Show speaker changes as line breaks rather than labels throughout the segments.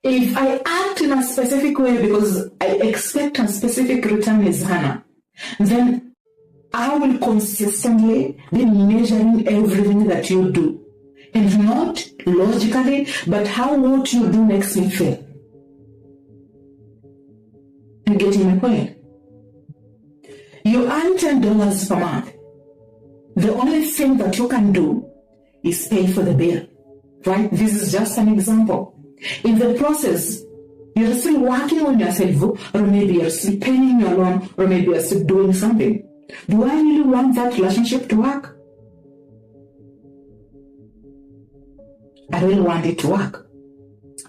If I act in a specific way because I expect a specific return as Hannah, then I will consistently be measuring everything that you do. And not logically, but how what you do makes me feel. You getting my point? You earn $10 per month. The only thing that you can do is pay for the bill, right? This is just an example. In the process, you're still working on yourself, or maybe you're still paying your loan, or maybe you're still doing something. Do I really want that relationship to work? I really want it to work.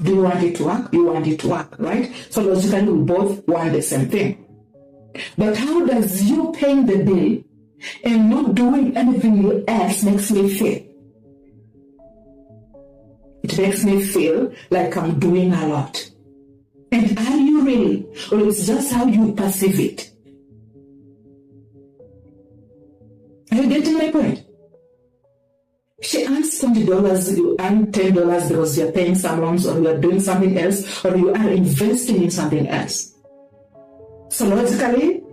Do you want it to work? You want it to work, right? So logically, we both want the same thing. But how does you paying the bill and not doing anything else makes me feel? It makes me feel like I'm doing a lot. And are you really? Or it's just how you perceive it? Are you getting my point? She earns $20, you earn $10 because you're paying some loans, or you're doing something else, or you are investing in something else. So logically,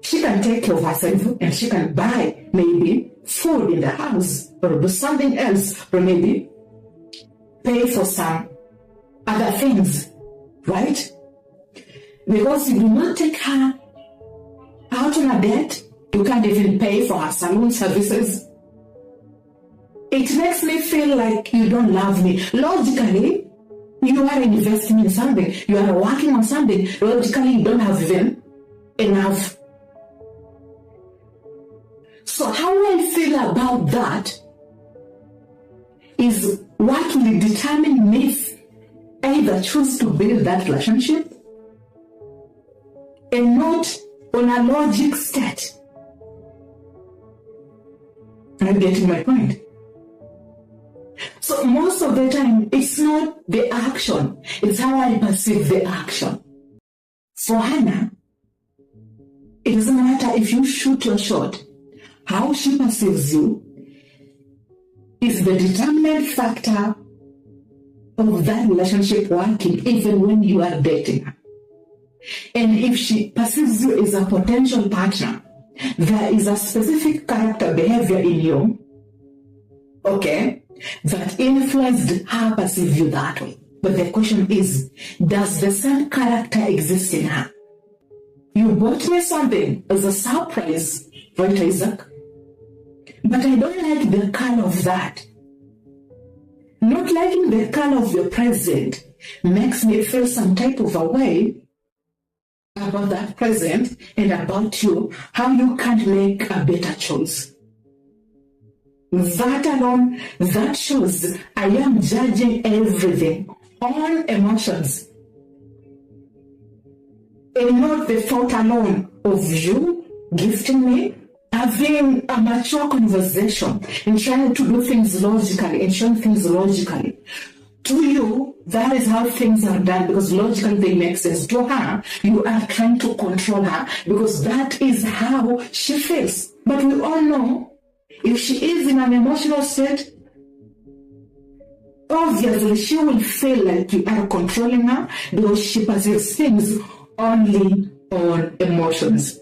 she can take care of herself and she can buy maybe food in the house, or do something else, or maybe pay for some other things, right? Because you do not take her out on a date, you can't even pay for her salon services. It makes me feel like you don't love me. Logically, you are investing in something. You are working on something. Logically, you don't have even enough. So how I feel about that is what will determine if I either choose to build that relationship and not on a logic state. Are you getting my point? So most of the time, it's not the action, it's how I perceive the action. For Hannah, it doesn't matter if you shoot your shot, how she perceives you is the determinant factor of that relationship working, even when you are dating her. And if she perceives you as a potential partner, there is a specific character behavior in you, okay, that influenced her perceive you that way. But the question is, does the same character exist in her? You bought me something as a surprise, right, Isaac? But I don't like the color of that. Not liking the color of your present makes me feel some type of a way about that present and about you, how you can't make a better choice. That alone, that shows I am judging everything on emotions and not the thought alone of you gifting me, having a mature conversation and trying to do things logically and showing things logically. To you, that is how things are done because logically they make sense. To her, you are trying to control her because that is how she feels. But we all know if she is in an emotional state, obviously she will feel like you are controlling her because she perceives things only on emotions.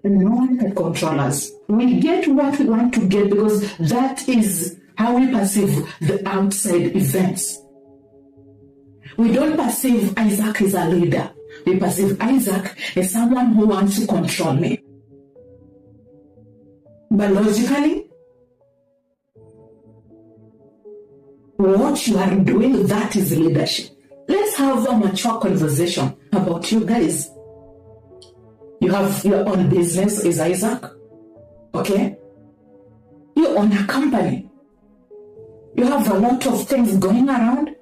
No one can control us. We get what we want to get because that is how we perceive the outside events. We don't perceive Isaac as a leader. We perceive Isaac as someone who wants to control me. But logically, what you are doing, that is leadership. Let's have a mature conversation about you guys. You have your own business as Isaac, okay? You own a company. You have a lot of things going around.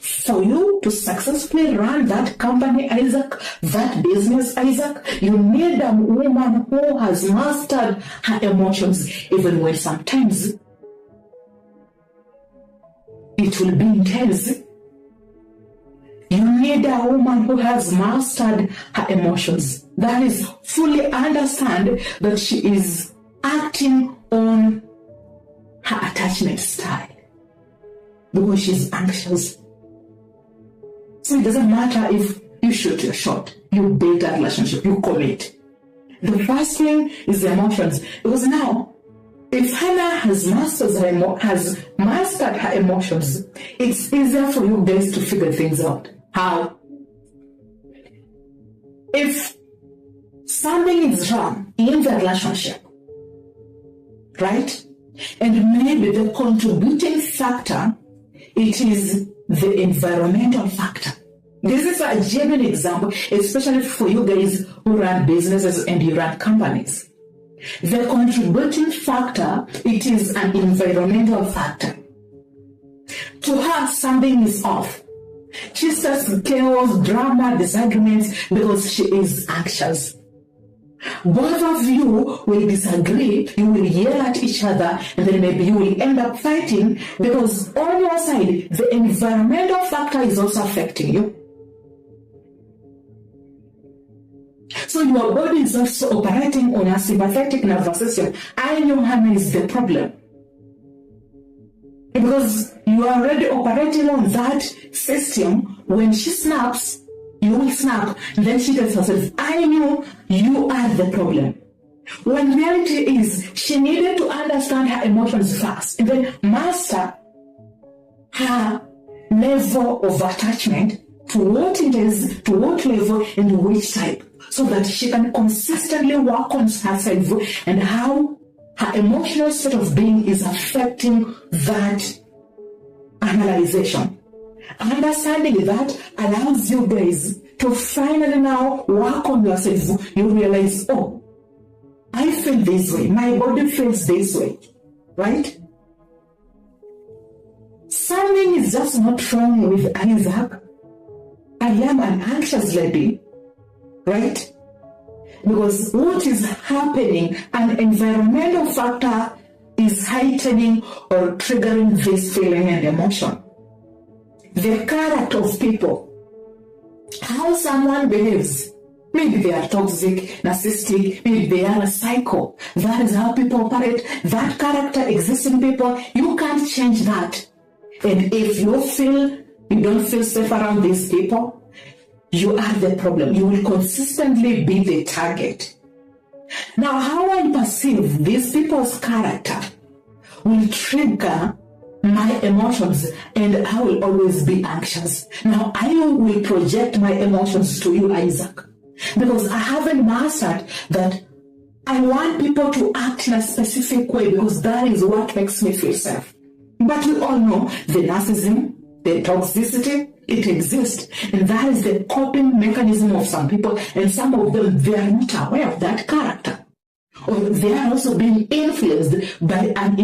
For you to successfully run that company, Isaac, that business, Isaac, you need a woman who has mastered her emotions, even when sometimes it will be intense. You need a woman who has mastered her emotions. That is, fully understand that she is acting on her attachment style because she's anxious. So it doesn't matter if you shoot your shot, you build that relationship, you commit. The first thing is the emotions. Because now, if Hannah has mastered her emotions, it's easier for you guys to figure things out. How? If something is wrong in the relationship, right? And maybe the contributing factor, it is the environmental factor. This is a genuine example, especially for you guys who run businesses and you run companies. The contributing factor, it is an environmental factor. To her, something is off. She starts chaos, drama, disagreements because she is anxious. Both of you will disagree, you will yell at each other, and then maybe you will end up fighting because on your side, the environmental factor is also affecting you. So your body is also operating on a sympathetic nervous system. I know Hannah is the problem. Because you are already operating on that system. When she snaps, you will snap. And then she tells herself, I knew you are the problem. When reality is, she needed to understand her emotions first and then master her level of attachment to what it is, to what level, and which type, so that she can consistently work on herself and how her emotional state of being is affecting that analyzation. Understanding that allows you guys to finally now work on yourself. You realize, oh, I feel this way, my body feels this way, right? Something is just not wrong with Isaac. I am an anxious lady, right? Because what is happening, an environmental factor is heightening or triggering this feeling and emotion. The character of people, how someone behaves. Maybe they are toxic, narcissistic, maybe they are a psycho. That is how people operate. That character exists in people. You can't change that. And if you don't feel safe around these people, you are the problem. You will consistently be the target. Now, how I perceive these people's character will trigger my emotions, and I will always be anxious. Now, I will project my emotions to you, Isaac, because I haven't mastered that I want people to act in a specific way because that is what makes me feel safe. But we all know the narcissism, the toxicity, it exists. And that is the coping mechanism of some people. And some of them, they are not aware of that character. Or they are also being influenced by an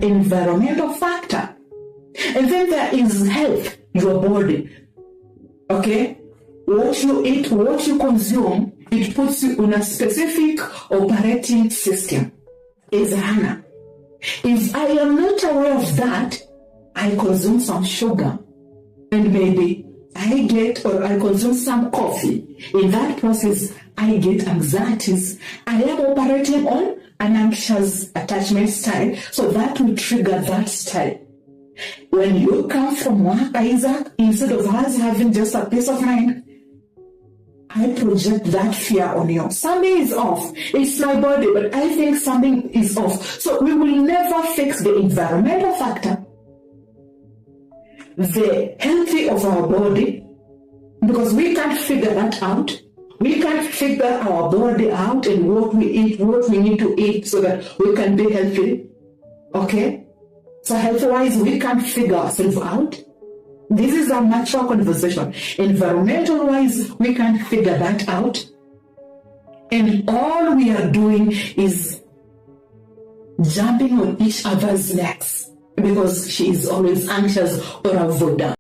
environmental factor. And then there is health, your body. Okay? What you eat, what you consume, it puts you in a specific operating system. Is Hannah. If I am not aware of that, I consume some sugar, and maybe I consume some coffee. In that process, I get anxieties. I am operating on an anxious attachment style, so that will trigger that style. When you come from work, Isaac, instead of us having just a peace of mind, I project that fear on you. Something is off. It's my body, but I think something is off. So we will never fix the environmental factor, the health of our body, because we can't figure that out. We can't figure our body out and what we eat, what we need to eat so that we can be healthy. Okay? So health-wise, we can't figure ourselves out. This is a mature conversation. Environmental-wise, we can't figure that out. And all we are doing is jumping on each other's necks because she is always anxious or avoidant.